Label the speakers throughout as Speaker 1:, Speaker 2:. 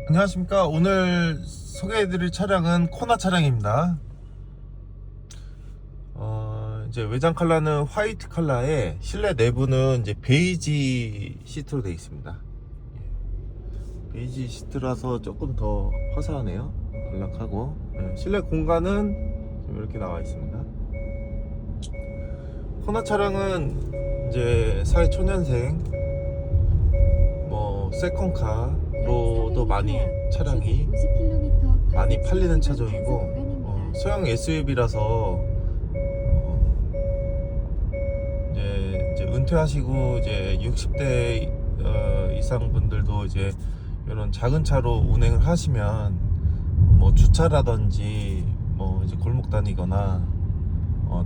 Speaker 1: 안녕하십니까. 오늘 소개해드릴 차량은 코나 차량입니다. 이제 외장 컬러는 화이트 컬러에 실내 내부는 이제 베이지 시트로 되어 있습니다. 베이지 시트라서 조금 더 화사하네요. 블락하고. 실내 공간은 지금 이렇게 나와 있습니다. 코나 차량은 이제 사회 초년생, 세컨카로도 많이 차량이 많이 팔리는 차종이고, 소형 SUV라서 이제 은퇴하시고 이제 60대 이상 분들도 이제 이런 작은 차로 운행을 하시면 주차라든지 이제 골목 다니거나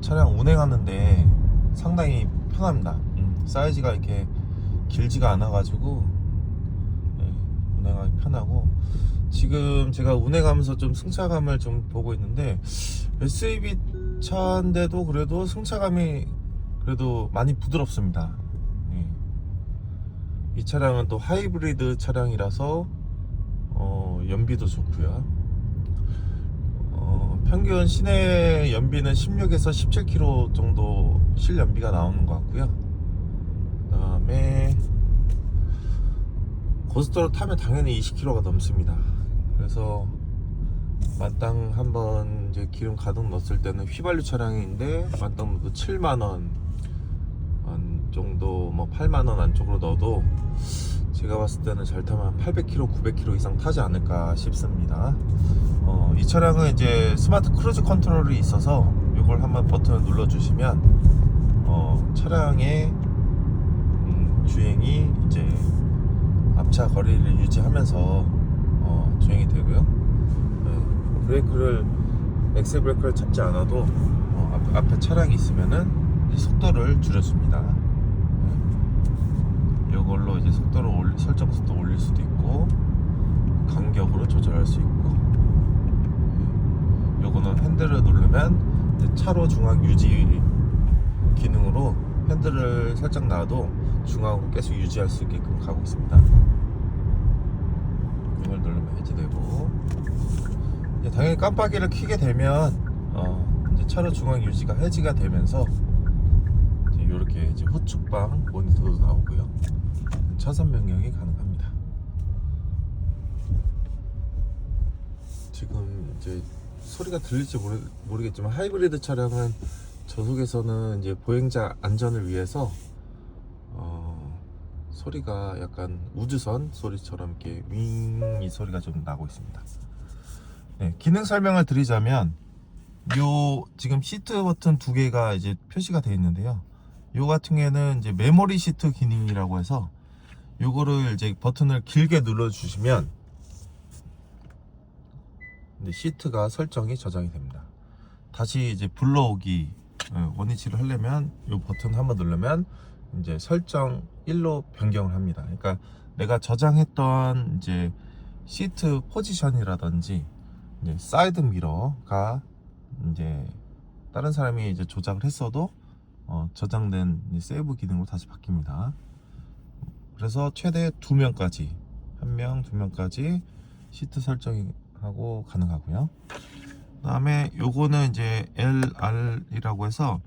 Speaker 1: 차량 운행하는데 상당히 편합니다. 사이즈가 이렇게 길지가 않아 가지고 운행하기 편하고, 지금 제가 운행하면서 좀 승차감을 좀 보고 있는데 SUV 차인데도 그래도 승차감이 그래도 많이 부드럽습니다. 이 차량은 또 하이브리드 차량이라서 연비도 좋고요. 평균 시내 연비는 16에서 17km 정도 실연비가 나오는 것 같고요. 그 다음에 고속도로 타면 당연히 20km가 넘습니다. 그래서 만땅 한번 이제 기름 가득 넣었을 때는 휘발유 차량인데 만땅 7만원 정도, 8만원 안쪽으로 넣어도 제가 봤을 때는 잘 타면 800km, 900km 이상 타지 않을까 싶습니다. 이 차량은 이제 스마트 크루즈 컨트롤이 있어서 이걸 한번 버튼을 눌러 주시면 차량의 주행이 이제 앞차 거리를 유지하면서 주행이 되고요. 브레이크를 엑셀 브레이크를 잡지 않아도 앞에 차량이 있으면은 속도를 줄여줍니다. 이걸로 이제 속도를 설정 속도 올릴 수도 있고 간격으로 조절할 수 있고, 요거는 핸들을 누르면 차로 중앙 유지 기능으로 핸들을 살짝 놔도 중앙으로 계속 유지할 수 있게끔 가고 있습니다. 이걸 누르면 해제되고, 당연히 깜빡이를 켜게 되면 이제 차로 중앙 유지가 해지가 되면서 이렇게 이제 후측방 모니터도 나오고요. 차선 변경이 가능합니다. 지금 이제 소리가 들릴지 모르겠지만 하이브리드 차량은 저속에서는 이제 보행자 안전을 위해서 소리가 약간 우주선 소리처럼 이렇게 윙 이 소리가 좀 나고 있습니다. 기능 설명을 드리자면, 요 지금 시트 버튼 두 개가 이제 표시가 되어 있는데요. 요 같은 경우에는 이제 메모리 시트 기능이라고 해서 요거를 이제 버튼을 길게 눌러 주시면 시트가 설정이 저장이 됩니다. 다시 이제 불러오기 원위치를 하려면 요 버튼 한번 누르면 이제 설정 1로 변경을 합니다. 그러니까 내가 저장했던 이제 시트 포지션이라든지 이제 사이드 미러가 이제 다른 사람이 이제 조작을 했어도 저장된 세이브 기능으로 다시 바뀝니다. 그래서 최대 2명까지, 1명, 2명까지 시트 설정하고 가능하고요. 그 다음에 요거는 이제 LR이라고 해서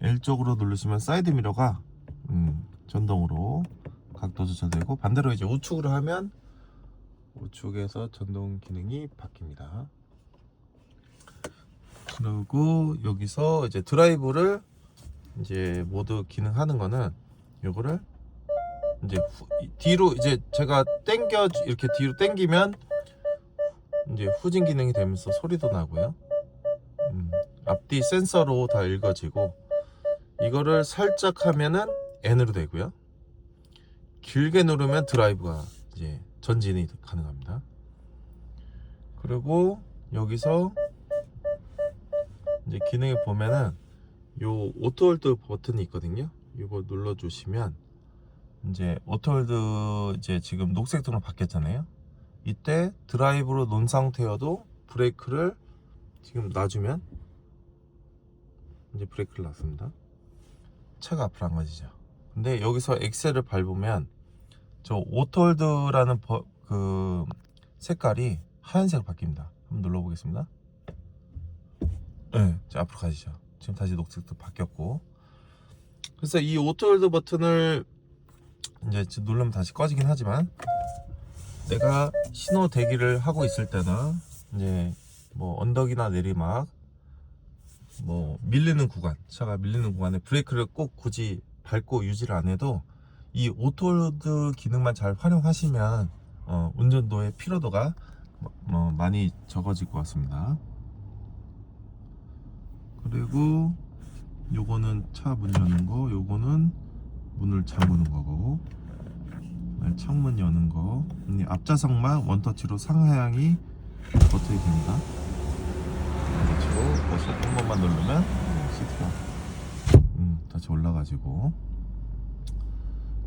Speaker 1: L 쪽으로 누르시면 사이드 미러가 전동으로 각도 조절되고, 반대로 이제 우측으로 하면 우측에서 전동 기능이 바뀝니다. 그리고 여기서 이제 드라이브를 이제 모두 기능하는 거는 요거를 이제 뒤로 이제 제가 이렇게 뒤로 당기면 이제 후진 기능이 되면서 소리도 나고요. 앞뒤 센서로 다 읽어지고, 이거를 살짝 하면은 N으로 되고요. 길게 누르면 드라이브가 이제 전진이 가능합니다. 그리고 여기서 이제 기능에 보면은 요 오토홀드 버튼이 있거든요. 이거 눌러 주시면 이제 오토홀드 이제 지금 녹색등으로 바뀌었잖아요. 이때 드라이브로 놓은 상태여도 브레이크를 지금 놔주면 이제 브레이크를 놨습니다. 차가 앞으로 안 가지죠. 근데 여기서 엑셀을 밟으면 저 오토홀드라는 그 색깔이 하얀색으로 바뀝니다. 한번 눌러보겠습니다. 네, 이제 앞으로 가시죠. 지금 다시 녹색도 바뀌었고. 그래서 이 오토홀드 버튼을 이제 누르면 다시 꺼지긴 하지만, 내가 신호 대기를 하고 있을 때나 이제 뭐 언덕이나 내리막, 뭐 밀리는 구간, 차가 밀리는 구간에 브레이크를 꼭 굳이 밟고 유지를 안 해도 이 오토홀드 기능만 잘 활용하시면 운전도의 피로도가 많이 적어질 것 같습니다. 그리고 요거는 차 문 여는 거, 요거는 문을 잠그는 거고, 창문 여는 거, 앞좌석만 원터치로 상하향이 버튼이 됩니다. 원터치로 버튼 한 번만 누르면 시트가 다시 올라가지고,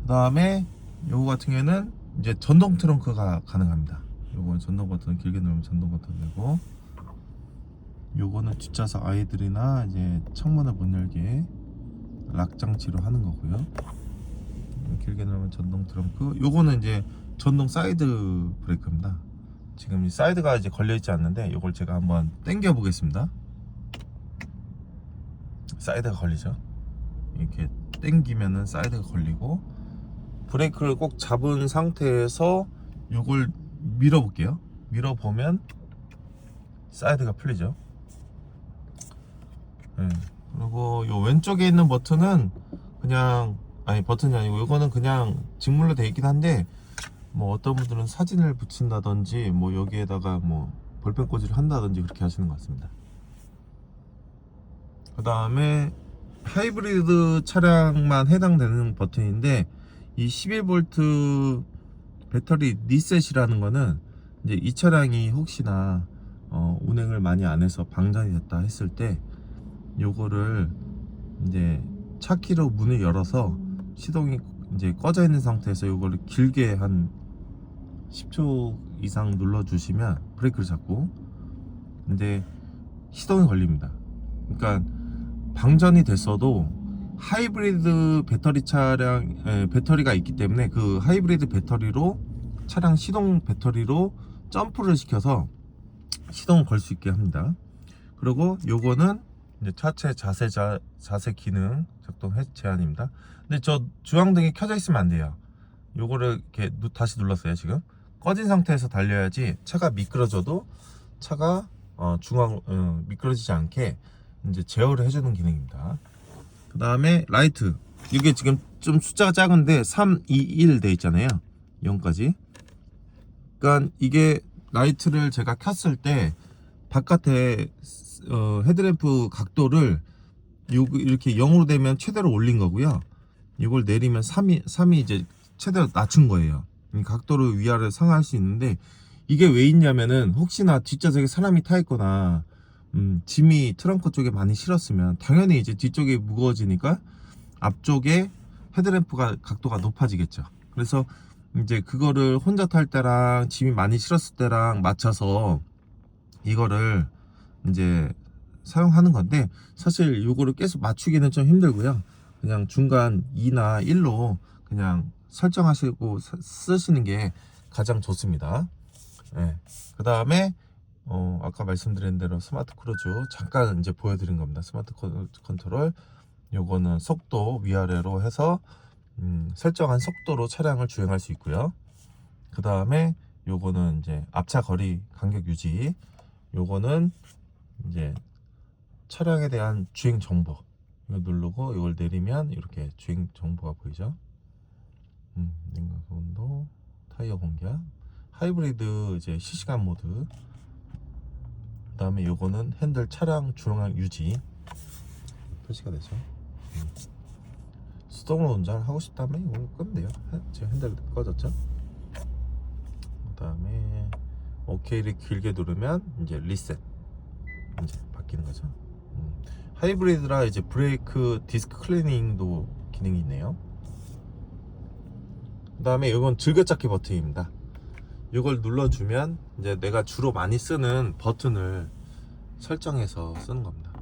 Speaker 1: 그 다음에 요거 같은 경우에는 이제 전동 트렁크가 가능합니다. 요거는 전동 버튼 길게 누르면 전동 버튼 되고, 요거는 뒷좌석 아이들이나 이제 창문을 못 열게 락 장치로 하는 거고요. 길게 누르면 전동 트렁크. 요거는 이제 전동 사이드 브레이크입니다. 지금 이 사이드가 이제 걸려 있지 않는데 요걸 제가 한번 당겨 보겠습니다. 사이드가 걸리죠. 이렇게 당기면은 사이드가 걸리고, 브레이크를 꼭 잡은 상태에서 요걸 밀어 볼게요. 밀어 보면 사이드가 풀리죠. 네. 그리고 요 왼쪽에 있는 버튼은 그냥, 아니 버튼이 아니고 이거는 그냥 직물로 되어 있긴 한데, 뭐 어떤 분들은 사진을 붙인다든지 뭐 여기에다가 뭐 볼펜 꽂이를 한다든지 그렇게 하시는 것 같습니다. 그 다음에 하이브리드 차량만 해당되는 버튼인데, 이 11V 배터리 리셋이라는 거는 이제 이 차량이 혹시나 운행을 많이 안 해서 방전이 됐다 했을 때 요거를 이제 차 키로 문을 열어서 시동이 이제 꺼져 있는 상태에서 요거를 길게 한 10초 이상 눌러 주시면 브레이크를 잡고 이제 시동이 걸립니다. 그러니까 방전이 됐어도 하이브리드 배터리 차량, 배터리가 있기 때문에 그 하이브리드 배터리로 차량 시동 배터리로 점프를 시켜서 시동을 걸 수 있게 합니다. 그리고 요거는 이제 차체 자세 기능 작동 제한입니다. 근데 저 주황등이 켜져 있으면 안 돼요. 요거를 이렇게 다시 눌렀어요. 지금 꺼진 상태에서 달려야지 차가 미끄러져도 차가 미끄러지지 않게 이제 제어를 해주는 기능입니다. 그 다음에 라이트, 이게 지금 좀 숫자가 작은데 3, 2, 1 돼 있잖아요. 0까지. 그러니까 이게 라이트를 제가 켰을 때 바깥에 헤드램프 각도를 이렇게 0으로 되면 최대로 올린 거고요. 이걸 내리면 3이 이제 최대로 낮춘 거예요. 이 각도를 위아래 상하할 수 있는데, 이게 왜 있냐면은 혹시나 뒷좌석에 사람이 타 있거나 짐이 트렁크 쪽에 많이 실었으면 당연히 이제 뒤쪽이 무거워지니까 앞쪽에 헤드램프가 각도가 높아지겠죠. 그래서 이제 그거를 혼자 탈 때랑 짐이 많이 실었을 때랑 맞춰서 이거를 이제 사용하는 건데, 사실 요거를 계속 맞추기는 좀 힘들고요. 그냥 중간 2나 1로 그냥 설정하시고 쓰시는 게 가장 좋습니다. 네. 그 다음에 아까 말씀드린 대로 스마트 크루즈 잠깐 이제 보여드린 겁니다. 스마트 컨트롤, 요거는 속도 위아래로 해서 설정한 속도로 차량을 주행할 수 있고요. 그 다음에 요거는 이제 앞차 거리 간격 유지, 요거는 이제 차량에 대한 주행 정보, 이거 누르고 이걸 내리면 이렇게 주행 정보가 보이죠. 냉각 온도, 타이어 공기압, 하이브리드 이제 실시간 모드, 그 다음에 요거는 핸들 차량 주행 유지 표시가 되죠. 수동으로 운전하고 싶다면 이걸 끄면 돼요. 지금 핸들 꺼졌죠. 그 다음에 OK를 길게 누르면 이제 리셋 이제 바뀌는 거죠. 하이브리드라 이제 브레이크 디스크 클리닝도 기능이 있네요. 그 다음에 이건 즐겨찾기 버튼입니다. 이걸 눌러주면 이제 내가 주로 많이 쓰는 버튼을 설정해서 쓰는 겁니다.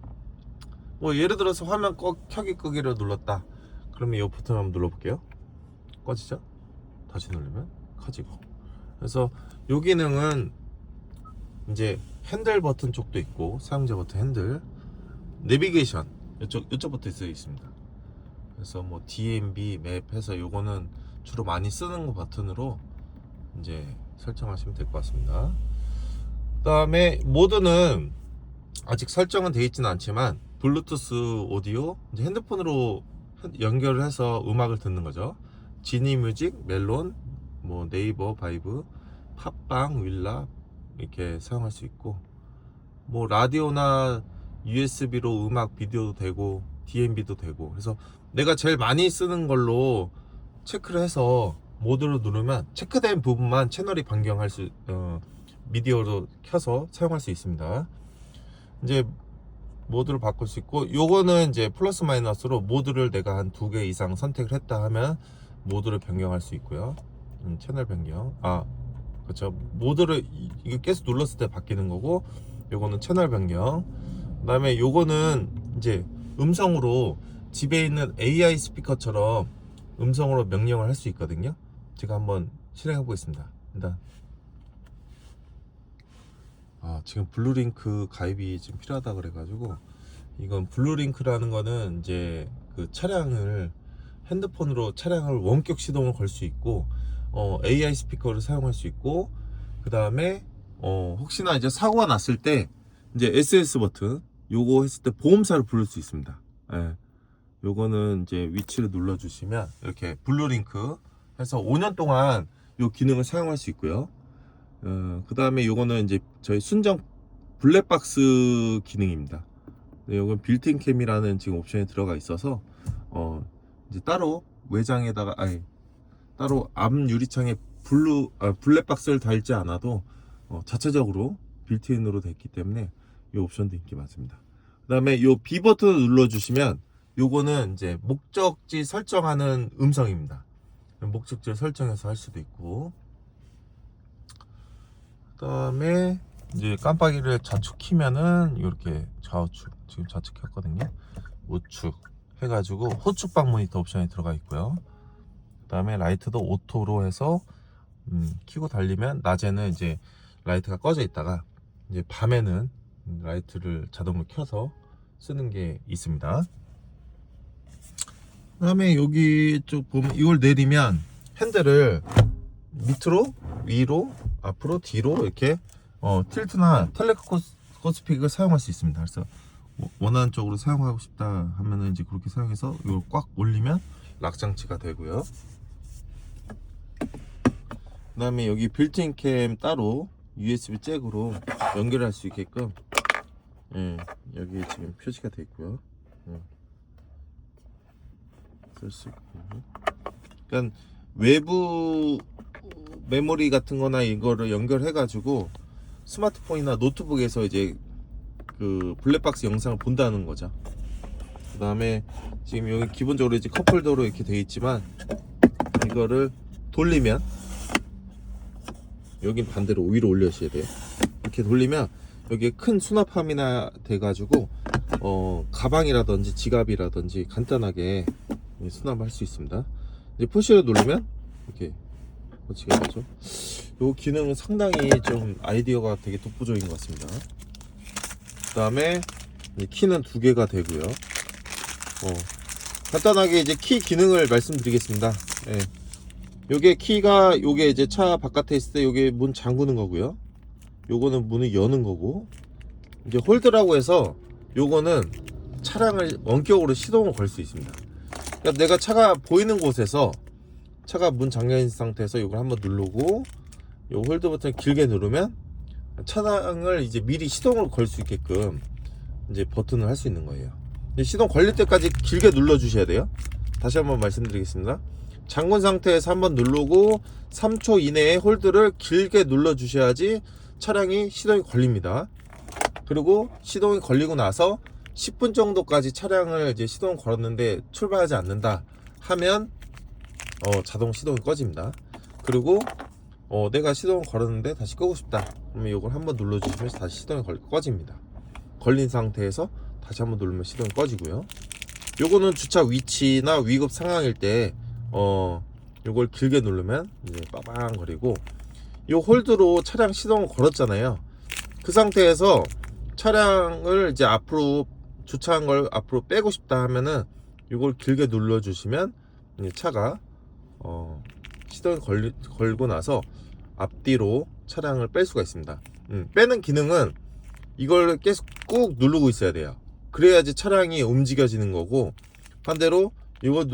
Speaker 1: 뭐 예를 들어서 화면 켜기 끄기를 눌렀다 그러면 이 버튼 한번 눌러볼게요. 꺼지죠? 다시 누르면 켜지고. 그래서 요 기능은 이제 핸들 버튼 쪽도 있고, 사용자 버튼 핸들, 내비게이션 이쪽 버튼 쓰여 있습니다. 그래서 뭐 DMB 맵 해서 요거는 주로 많이 쓰는 거 버튼으로 이제 설정하시면 될 것 같습니다. 그 다음에 모드는 아직 설정은 되어 있지는 않지만 블루투스 오디오, 이제 핸드폰으로 연결을 해서 음악을 듣는 거죠. 지니 뮤직, 멜론, 뭐 네이버 바이브, 팟빵, 윌라 이렇게 사용할 수 있고, 뭐 라디오나 USB로 음악 비디오도 되고 DMB도 되고, 그래서 내가 제일 많이 쓰는 걸로 체크를 해서 모드로 누르면 체크된 부분만 채널이 변경할 수, 미디어로 켜서 사용할 수 있습니다. 이제 모드를 바꿀 수 있고, 요거는 이제 플러스 마이너스로 모드를 내가 한 2개 이상 선택을 했다 하면 모드를 변경할 수 있고요. 채널 변경, 그렇죠. 모드를 이거 계속 눌렀을 때 바뀌는 거고, 요거는 채널 변경. 그 다음에 요거는 이제 음성으로 집에 있는 AI 스피커처럼 음성으로 명령을 할 수 있거든요. 제가 한번 실행해 보겠습니다. 일단 지금 블루링크 가입이 지금 필요하다 그래가지고, 이건 블루링크라는 거는 이제 그 차량을 핸드폰으로 차량을 원격 시동을 걸 수 있고, AI 스피커를 사용할 수 있고, 그 다음에 혹시나 이제 사고가 났을 때 이제 SOS 버튼 요거 했을 때 보험사를 부를 수 있습니다. 예. 요거는 이제 위치를 눌러 주시면 이렇게 블루링크 해서 5년 동안 요 기능을 사용할 수 있고요. 그 다음에 요거는 이제 저희 순정 블랙박스 기능입니다. 네, 요건 빌트인 캠이라는 지금 옵션이 들어가 있어서 이제 따로 외장에다가 따로 앞 유리창에 블랙박스를 달지 않아도 자체적으로 빌트인으로 됐기 때문에 이 옵션도 인기 많습니다. 그 다음에 요 B 버튼을 눌러 주시면 요거는 이제 목적지 설정하는 음성입니다. 목적지를 설정해서 할 수도 있고, 그 다음에 이제 깜빡이를 좌측 키면은 이렇게 좌우측, 지금 좌측 켰거든요. 우측 해가지고 호축방 모니터 옵션이 들어가 있고요. 그 다음에 라이트도 오토로 해서 키고 달리면 낮에는 이제 라이트가 꺼져 있다가 이제 밤에는 라이트를 자동으로 켜서 쓰는 게 있습니다. 그 다음에 여기 쪽 보면 이걸 내리면 핸들을 밑으로, 위로, 앞으로, 뒤로 이렇게 틸트나 텔레스코픽을 사용할 수 있습니다. 그래서 원하는 쪽으로 사용하고 싶다 하면은 이제 그렇게 사용해서 이걸 꽉 올리면 락 장치가 되고요. 그 다음에 여기 빌트인 캠 따로 USB 잭으로 연결할 수 있게끔 여기 지금 표시가 되어 있고요. 쓸 수 있고, 그러니까 외부 메모리 같은 거나 이거를 연결해 가지고 스마트폰이나 노트북에서 이제 그 블랙박스 영상을 본다는 거죠. 그 다음에 지금 여기 기본적으로 이제 컵홀더로 이렇게 되어 있지만, 이거를 돌리면 여긴 반대로 위로 올려주셔야 돼요. 이렇게 돌리면 여기에 큰 수납함이나 돼가지고 가방이라든지 지갑이라든지 간단하게 수납할 수 있습니다. 이제 푸시를 누르면 이렇게 꽂히게 되죠. 이 기능은 상당히 좀 아이디어가 되게 독보적인 것 같습니다. 그 다음에 키는 2개가 되고요. 간단하게 이제 키 기능을 말씀드리겠습니다. 요게 키가, 요게 이제 차 바깥에 있을 때 요게 문 잠그는 거고요. 요거는 문을 여는 거고, 이제 홀드라고 해서 요거는 차량을 원격으로 시동을 걸 수 있습니다. 그러니까 내가 차가 보이는 곳에서 차가 문 잠겨 있는 상태에서 이걸 한번 누르고 요 홀드 버튼을 길게 누르면 차량을 이제 미리 시동을 걸 수 있게끔 이제 버튼을 할 수 있는 거예요. 시동 걸릴 때까지 길게 눌러 주셔야 돼요. 다시 한번 말씀드리겠습니다. 잠근 상태에서 한번 누르고 3초 이내에 홀드를 길게 눌러 주셔야지 차량이 시동이 걸립니다. 그리고 시동이 걸리고 나서 10분 정도까지 차량을 이제 시동을 걸었는데 출발하지 않는다 하면 자동 시동이 꺼집니다. 그리고 내가 시동을 걸었는데 다시 끄고 싶다 그러면 이걸 한번 눌러 주시면 다시 시동이 꺼집니다. 걸린 상태에서 다시 한번 누르면 시동이 꺼지고요. 요거는 주차 위치나 위급 상황일 때 요걸 길게 누르면 이제 빠방거리고, 이 홀드로 차량 시동을 걸었잖아요. 그 상태에서 차량을 이제 앞으로 주차한 걸 앞으로 빼고 싶다 하면은 이걸 길게 눌러 주시면 차가 시동이 걸고 나서 앞뒤로 차량을 뺄 수가 있습니다. 빼는 기능은 이걸 계속 꾹 누르고 있어야 돼요. 그래야지 차량이 움직여지는 거고, 반대로 이거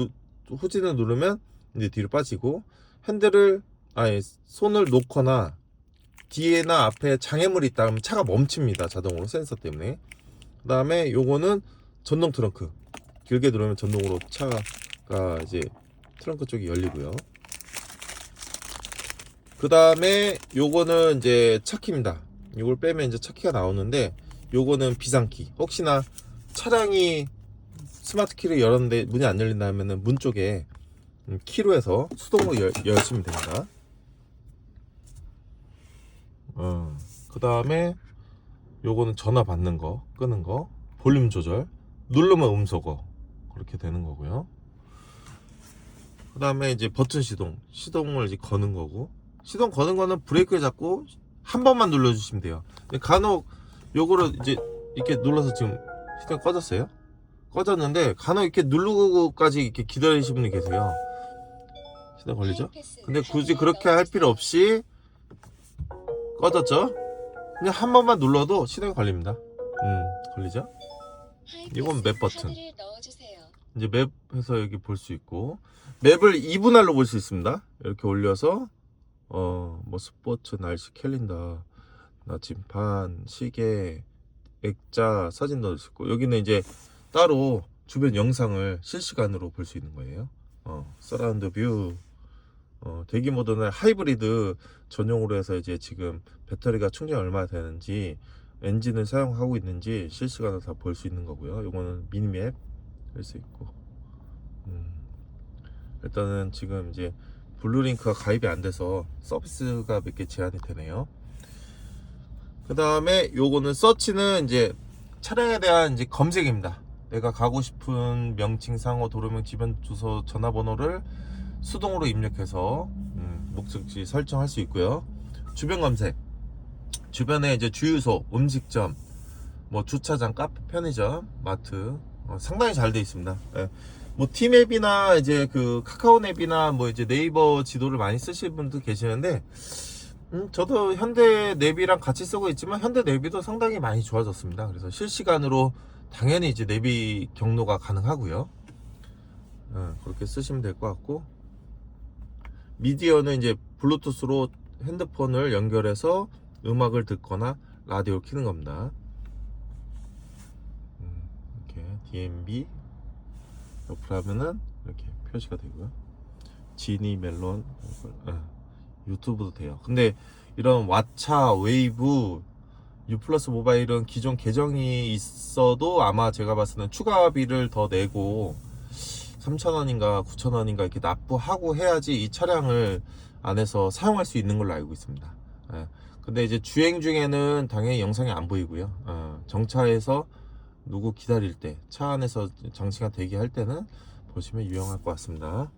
Speaker 1: 후진을 누르면 이제 뒤로 빠지고, 핸들을 손을 놓거나 뒤에나 앞에 장애물이 있다 그러면 차가 멈춥니다. 자동으로 센서 때문에. 그 다음에 요거는 전동 트렁크, 길게 누르면 전동으로 차가 이제 트렁크 쪽이 열리고요. 그 다음에 요거는 이제 차키입니다. 이걸 빼면 이제 차키가 나오는데, 요거는 비상키. 혹시나 차량이 스마트 키를 열었는데 문이 안 열린다 하면은 문 쪽에 키로 해서 수동으로 여시면 됩니다. 그 다음에 요거는 전화 받는 거, 끄는 거, 볼륨 조절, 누르면 음소거, 그렇게 되는 거고요. 그 다음에 이제 버튼 시동을 이제 거는 거고, 시동 거는 거는 브레이크를 잡고 한 번만 눌러주시면 돼요. 간혹 요거를 이제 이렇게 눌러서 지금 시동이 꺼졌는데 간혹 이렇게 누르고까지 이렇게 기다리시는 분이 계세요. 시동 걸리죠? 근데 굳이 그렇게 할 필요 없이 꺼졌죠? 그냥 한 번만 눌러도 시동이 걸립니다. 걸리죠? 이건 맵 버튼. 이제 맵해서 여기 볼 수 있고, 맵을 2분할로 볼 수 있습니다. 이렇게 올려서 뭐 스포츠, 날씨, 캘린더, 나침반, 시계, 액자, 사진 넣을 수 있고, 여기는 이제 따로 주변 영상을 실시간으로 볼 수 있는 거예요. 서라운드 뷰, 대기 모드는 하이브리드 전용으로 해서 이제 지금 배터리가 충전이 얼마나 되는지, 엔진을 사용하고 있는지 실시간으로 다 볼 수 있는 거고요. 요거는 미니맵 할 수 있고, 일단은 지금 이제 블루링크가 가입이 안 돼서 서비스가 몇 개 제한이 되네요. 그 다음에 요거는 서치는 이제 차량에 대한 이제 검색입니다. 내가 가고 싶은 명칭, 상호, 도로명, 주변 주소, 전화번호를 수동으로 입력해서 목적지 설정할 수 있고요. 주변 검색, 주변에 이제 주유소, 음식점, 뭐 주차장, 카페, 편의점, 마트, 상당히 잘 되어 있습니다. 예. 뭐 티맵이나 이제 그 카카오맵이나 뭐 이제 네이버 지도를 많이 쓰시는 분도 계시는데, 저도 현대 내비랑 같이 쓰고 있지만 현대 내비도 상당히 많이 좋아졌습니다. 그래서 실시간으로 당연히 이제 내비 경로가 가능하고요. 그렇게 쓰시면 될 것 같고, 미디어는 이제 블루투스로 핸드폰을 연결해서 음악을 듣거나 라디오를 켜는 겁니다. 이렇게 DMB 옆으로 하면은 이렇게 표시가 되고요. 지니, 멜론, 유튜브도 돼요. 근데 이런 왓챠, 웨이브, 유플러스 모바일은 기존 계정이 있어도 아마 제가 봤을 때는 추가비를 더 내고 3,000원인가 9,000원인가 이렇게 납부하고 해야지 이 차량을 안에서 사용할 수 있는 걸로 알고 있습니다. 근데 이제 주행 중에는 당연히 영상이 안 보이고요. 정차해서 누구 기다릴 때, 차 안에서 장시간 대기할 때는 보시면 유용할 것 같습니다.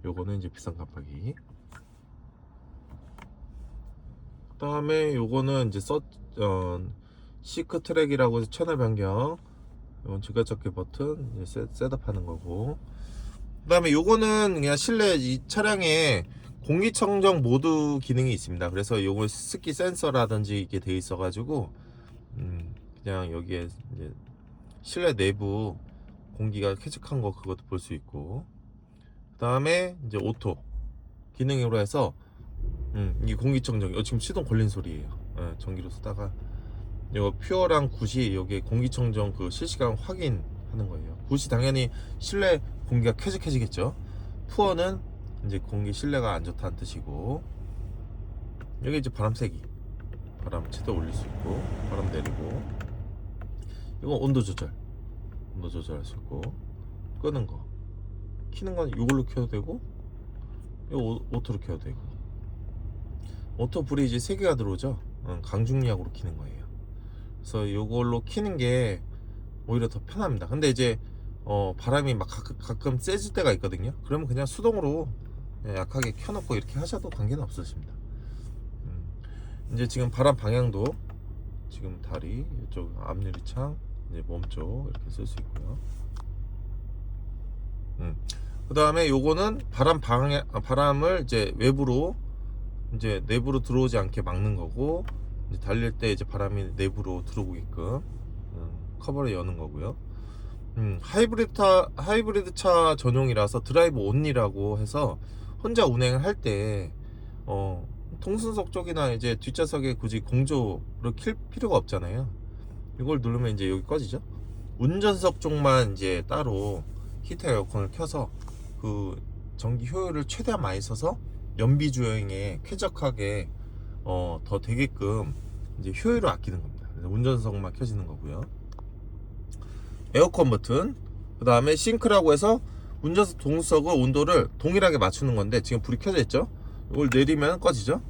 Speaker 1: 요거는 이제 비상 깜빡이. 그 다음에 요거는 이제 시크 트랙이라고 해서 채널 변경, 이건 즐겨찾기 버튼 이제 셋업하는 거고, 그 다음에 요거는 그냥 실내 이 차량에 공기청정 모드 기능이 있습니다. 그래서 요거 습기 센서라든지 이게 되어 있어 가지고 그냥 여기에 이제 실내 내부 공기가 쾌적한 거 그것도 볼 수 있고, 그 다음에 이제 오토 기능으로 해서 이 공기청정, 지금 시동 걸린 소리예요. 전기로 쓰다가 이거 퓨어랑 굿이 여기 공기청정 그 실시간 확인하는 거예요. 굿이 당연히 실내 공기가 쾌적해지겠죠. 푸어는 이제 공기 실내가 안 좋다는 뜻이고, 여기 이제 바람 세기, 바람 최대 올릴 수 있고, 바람 내리고, 이건 온도 조절할 수 있고, 끄는 거, 키는 건 이걸로 켜도 되고, 이거 오토로 켜도 되고. 오토 불이 이제 3개가 들어오죠. 강중력으로 키는 거예요. 그래서 이걸로 키는 게 오히려 더 편합니다. 근데 이제 바람이 막 가끔 세질 때가 있거든요. 그러면 그냥 수동으로 약하게 켜놓고 이렇게 하셔도 관계는 없으십니다. 이제 지금 바람 방향도 지금 다리 이쪽 앞유리창 이제 몸쪽 이렇게 쓸 수 있고요. 그 다음에 요거는 바람을 이제 외부로 이제 내부로 들어오지 않게 막는 거고, 이제 달릴 때 이제 바람이 내부로 들어오게끔 커버를 여는 거고요. 하이브리드 차 전용이라서 드라이브 온리라고 해서 혼자 운행을 할 때 통순석 쪽이나 이제 뒷좌석에 굳이 공조를 킬 필요가 없잖아요. 이걸 누르면 이제 여기 꺼지죠. 운전석 쪽만 이제 따로 히터 에어컨을 켜서 그 전기 효율을 최대한 많이 써서 연비 주행에 쾌적하게 더 되게끔 이제 효율을 아끼는 겁니다. 그래서 운전석만 켜지는 거고요. 에어컨 버튼, 그 다음에 싱크라고 해서 운전석 동수석의 온도를 동일하게 맞추는 건데, 지금 불이 켜져 있죠. 이걸 내리면 꺼지죠.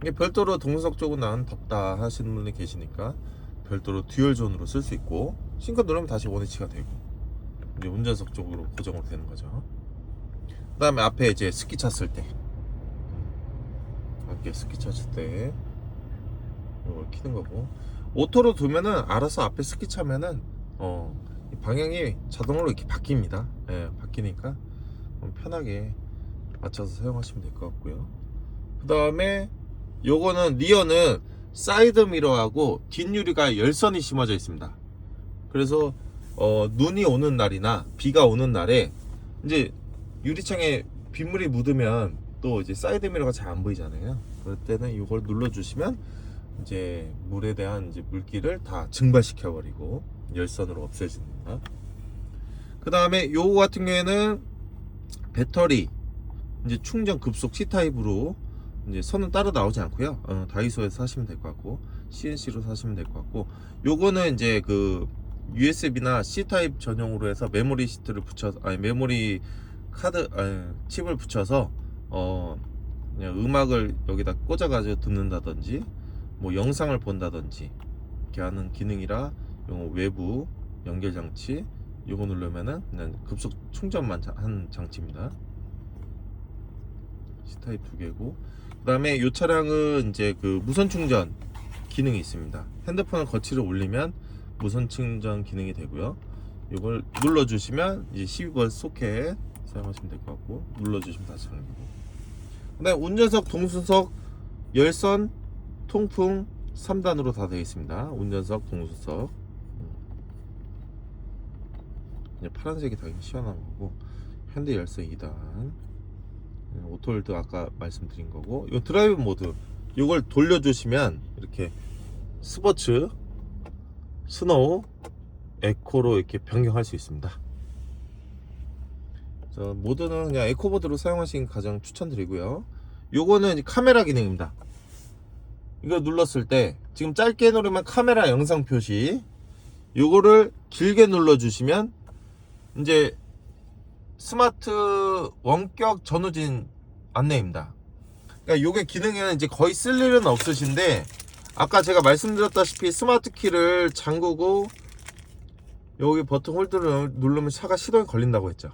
Speaker 1: 이게 별도로 동수석 쪽은 난 덥다 하시는 분이 계시니까 별도로 듀얼 존으로 쓸 수 있고, 싱크 누르면 다시 원위치가 되고 이제 운전석 쪽으로 고정으로 되는 거죠. 그 다음에 앞에 이제 스키 찼을 때, 이렇게 스키 찼을 때 이걸 키는 거고, 오토로 두면은 알아서 앞에 스키 차면은 이 방향이 자동으로 이렇게 바뀝니다. 예, 바뀌니까 편하게 맞춰서 사용하시면 될 것 같고요. 그 다음에 요거는 리어는 사이드 미러하고 뒷유리가 열선이 심어져 있습니다. 그래서 눈이 오는 날이나 비가 오는 날에 이제 유리창에 빗물이 묻으면 또 이제 사이드 미러가 잘 안 보이잖아요. 그럴 때는 이걸 눌러 주시면 이제 물에 대한 이제 물기를 다 증발시켜 버리고 열선으로 없애집니다. 그 다음에 요거 같은 경우에는 배터리 이제 충전 급속 C타입으로 이제 선은 따로 나오지 않고요. 다이소에서 사시면 될 것 같고, CNC로 사시면 될 것 같고, 요거는 이제 그 USB나 C타입 전용으로 해서 메모리 시트를 붙여서, 메모리 카드 칩을 붙여서 그냥 음악을 여기다 꽂아가지고 듣는다든지 뭐 영상을 본다든지 이렇게 하는 기능이라, 요거 외부 연결 장치 요거 누르면은 그냥 급속 충전만 한 장치입니다. C타입 2개고, 그 다음에 이 차량은 이제 그 무선 충전 기능이 있습니다. 핸드폰을 거치로 올리면 무선 충전 기능이 되고요. 이걸 눌러주시면 이제 12V 소켓 사용하시면 될 것 같고, 눌러주시면 다시 잠기고. 그 다음에 운전석 동수석 열선 통풍 3단으로 다 되어 있습니다. 운전석 동수석 파란색이 당연히 시원한 거고, 현대 열선 2단, 오토홀드 아까 말씀드린 거고, 이 드라이브 모드 이걸 돌려주시면 이렇게 스포츠, 스노우, 에코로 이렇게 변경할 수 있습니다. 모드는 그냥 에코모드로 사용하시는 게 가장 추천드리고요. 요거는 카메라 기능입니다. 이거 눌렀을 때 지금 짧게 누르면 카메라 영상 표시, 요거를 길게 눌러주시면 이제 스마트 원격 전후진 안내입니다. 그러니까 요게 기능에는 이제 거의 쓸 일은 없으신데, 아까 제가 말씀드렸다시피 스마트 키를 잠그고 여기 버튼 홀드를 누르면 차가 시동이 걸린다고 했죠.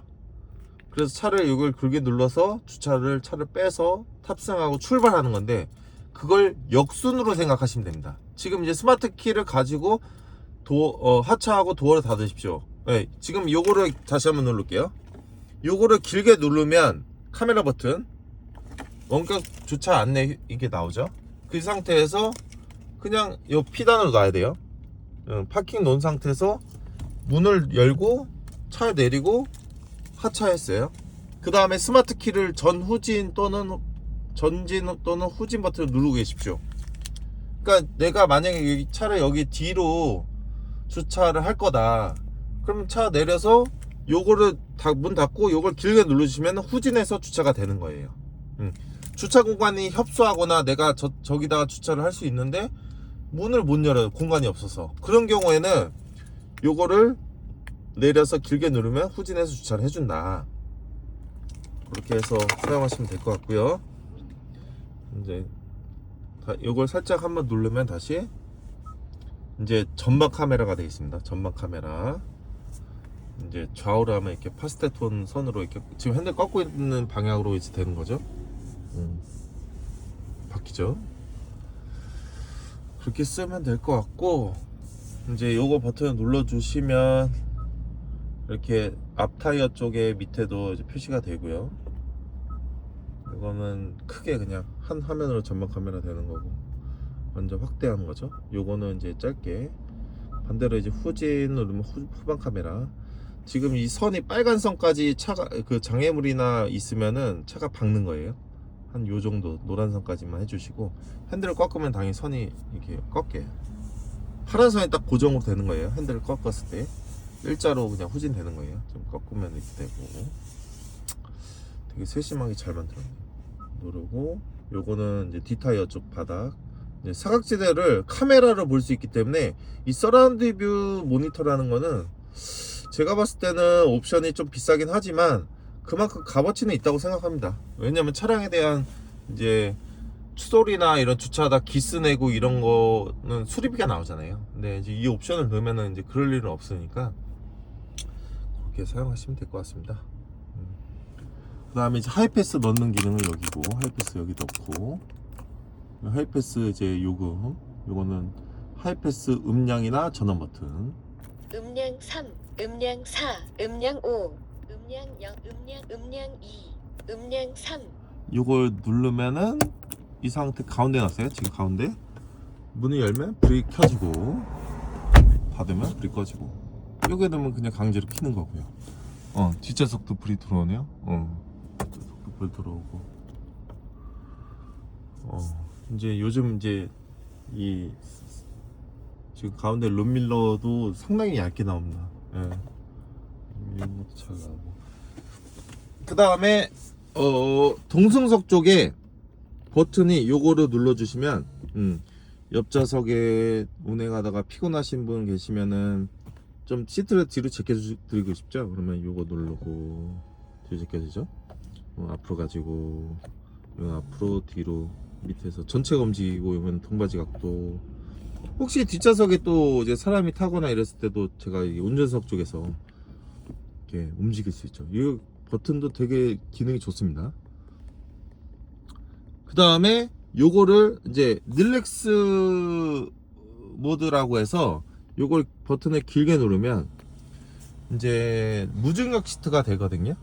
Speaker 1: 그래서 차를 이걸 길게 눌러서 차를 빼서 탑승하고 출발하는 건데, 그걸 역순으로 생각하시면 됩니다. 지금 이제 스마트 키를 가지고 하차하고 도어를 닫으십시오. 네, 지금 요거를 다시 한번 누를게요. 요거를 길게 누르면 카메라 버튼 원격 주차 안내 이게 나오죠. 그 상태에서 그냥 요 P단으로 놔야 돼요. 파킹 놓은 상태에서 문을 열고 차에 내리고 하차했어요. 그 다음에 스마트 키를 전진 또는 후진 버튼을 누르고 계십시오. 그러니까 내가 만약에 이 차를 여기 뒤로 주차를 할 거다, 그럼 차 내려서 요거를 문 닫고 요걸 길게 누르시면 후진해서 주차가 되는 거예요. 주차 공간이 협소하거나 내가 저기다가 주차를 할 수 있는데 문을 못 열어요, 공간이 없어서. 그런 경우에는 요거를 내려서 길게 누르면 후진해서 주차를 해준다. 그렇게 해서 사용하시면 될 것 같고요. 이제 요걸 살짝 한번 누르면 다시 이제 전방 카메라가 되어 있습니다. 전방 카메라. 이제 좌우로 하면 이렇게 파스텔톤 선으로 이렇게 지금 핸들 꺾고 있는 방향으로 이제 되는 거죠. 바뀌죠. 그렇게 쓰면 될 것 같고, 이제 요거 버튼을 눌러주시면 이렇게 앞 타이어 쪽에 밑에도 이제 표시가 되고요. 이거는 크게 그냥 한 화면으로 전방 카메라 되는 거고, 완전 확대하는 거죠. 요거는 이제 짧게, 반대로 이제 후진 누르면 후방 카메라. 지금 이 선이 빨간 선까지 차가 그 장애물이나 있으면은 차가 박는 거예요. 한 요 정도 노란 선까지만 해주시고, 핸들을 꺾으면 당연히 선이 이렇게 꺾여요. 파란 선이 딱 고정으로 되는 거예요. 핸들을 꺾었을 때 일자로 그냥 후진되는 거예요. 좀 꺾으면 이렇게 되고, 되게 세심하게 잘 만들었네요. 누르고, 요거는 이제 뒷타이어 쪽 바닥, 이제 사각지대를 카메라로 볼 수 있기 때문에 이 서라운드 뷰 모니터라는 거는 제가 봤을 때는 옵션이 좀 비싸긴 하지만 그만큼 값어치는 있다고 생각합니다. 왜냐면 차량에 대한 이제 추돌이나 이런 주차하다 기스 내고 이런 거는 수리비가 나오잖아요. 근데 이제 이 옵션을 넣으면은 이제 그럴 일은 없으니까 그렇게 사용하시면 될 것 같습니다. 그 다음에 이제 하이패스 넣는 기능은 여기고, 하이패스 여기 넣고, 하이패스 이제 요금, 요거는 하이패스 음량이나 전원 버튼,
Speaker 2: 음량 3, 음량 4, 음량 5, 음량 0, 음량 2, 음량 3.
Speaker 1: 요걸 누르면은 이 상태 가운데 놨어요. 지금 가운데 문을 열면 불이 켜지고, 닫으면 불이 꺼지고, 요게 되면 그냥 강제로 켜는 거고요. 뒷좌석도 불이 들어오네요. 뒷좌석도 불 들어오고, 이제 요즘 이제 이 지금 가운데 룸밀러도 상당히 얇게 나옵니다. 이런 것도 잘 나오고. 그 다음에 동승석 쪽에 버튼이 요거를 눌러주시면, 옆좌석에 운행하다가 피곤하신 분 계시면은 좀 시트를 뒤로 제껴드리고 싶죠? 그러면 요거 누르고 뒤로 제껴지죠? 앞으로 가지고, 앞으로 뒤로, 밑에서 전체가 움직이고, 이건 등받이 각도. 혹시 뒷좌석에 또 이제 사람이 타거나 이랬을 때도 제가 이 운전석 쪽에서 이렇게 움직일 수 있죠. 이 버튼도 되게 기능이 좋습니다. 그 다음에 요거를 이제 릴렉스 모드라고 해서 요걸 버튼을 길게 누르면 이제 무중력 시트가 되거든요.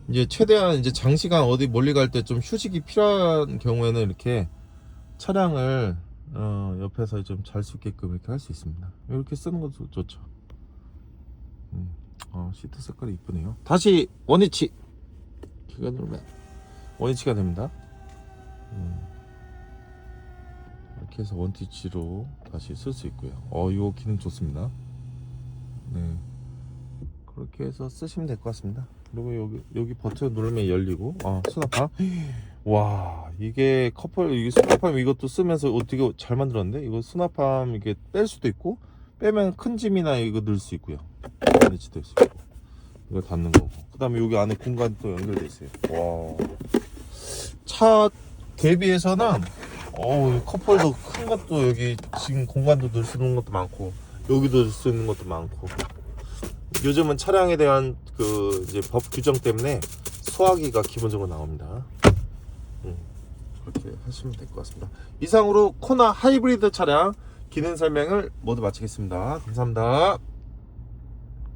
Speaker 1: 이제 최대한 이제 장시간 어디 멀리 갈 때 좀 휴식이 필요한 경우에는 이렇게 차량을 옆에서 좀 잘 수 있게끔 이렇게 할 수 있습니다. 이렇게 쓰는 것도 좋죠. 시트 색깔이 이쁘네요. 다시 원위치 키가 누르면 원위치가 됩니다. 이렇게 해서 원위치로 다시 쓸 수 있고요. 이거 기능 좋습니다. 네, 그렇게 해서 쓰시면 될 것 같습니다. 그리고 여기 버튼 누르면 열리고, 수납함. 와, 이게 이게 수납함 이것도 쓰면서 어떻게 잘 만들었는데? 이거 수납함 이게 뺄 수도 있고, 빼면 큰 짐이나 이거 넣을 수 있고요. 배치될 수 있고, 이거 닫는 거고. 그 다음에 여기 안에 공간 또 연결돼 있어요. 와, 차 대비해서는 컵홀더 큰 것도 여기 지금 공간도 넣을 수 있는 것도 많고, 여기도 넣을 수 있는 것도 많고. 요즘은 차량에 대한 그 이제 법 규정 때문에 소화기가 기본적으로 나옵니다. 그렇게 하시면 될 것 같습니다. 이상으로 코나 하이브리드 차량 기능 설명을 모두 마치겠습니다. 감사합니다.